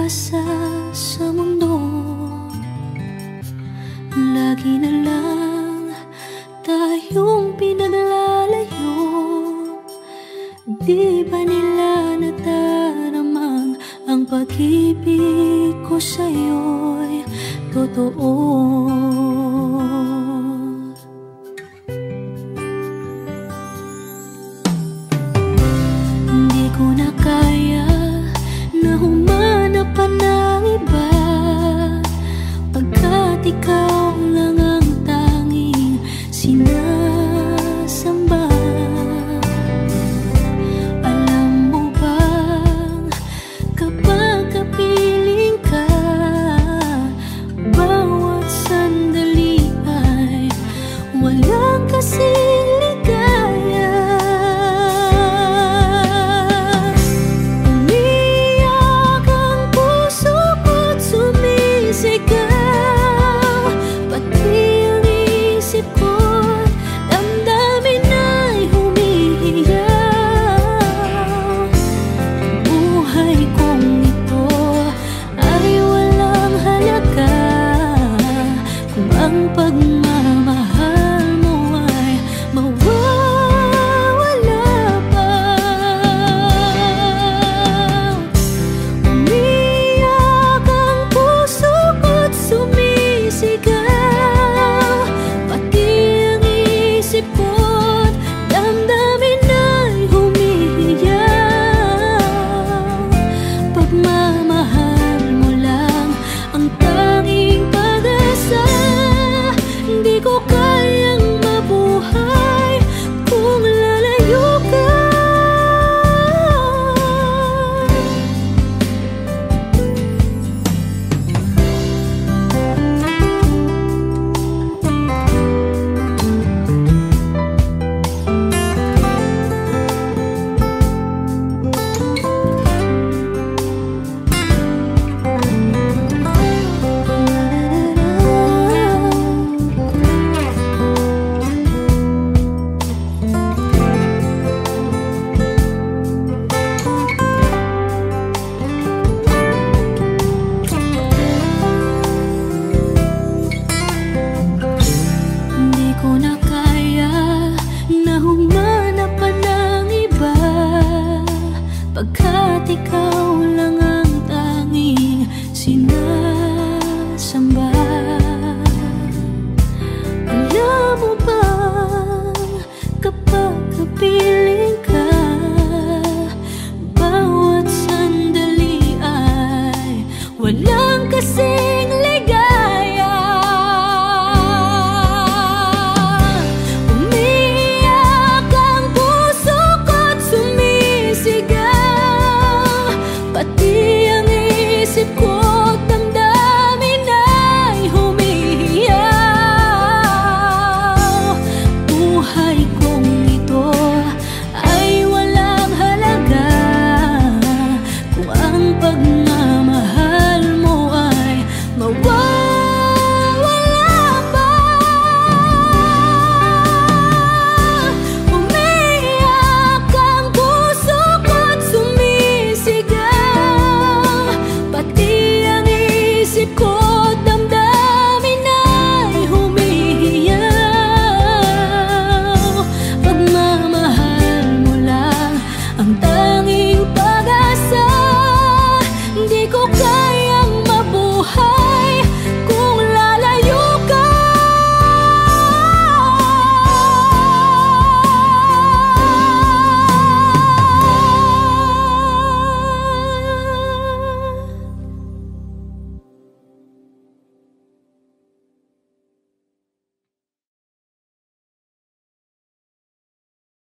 pag-asa sa mundo. Lagi na lang tayong pinaglalayo. Di ba nila nataramang ang pag-ibig ko sa'yo'y totoo? Hindi ko na kaya na humanap pa ng iba, pagkat ikaw lang ang tanging sinasamba. Alam mo bang kapag kapiling ka, bawat sandali ay walang kasing ligaya. Umiyak ang puso ko't sumisigaw, pati ang isip ko't damdamin ay humihiyaw. Buhay kong ito ay walang halaga kung ang pagmamahal mo ay mawawala pa. Umiyak ang puso ko't sumisigaw, pati ang isip ko't damdamin ay humihiyaw. Pagmamahal mo lang ang tanging pag-asa. Hindi ko kayang mabuhay kung lalayo ka. Hindi ko na kaya na humanap pa ng iba, pagkat ikaw lang ang tanging sinasamba. Alam mo bang kapag kapiling ka, bawat sandali ay walang kasing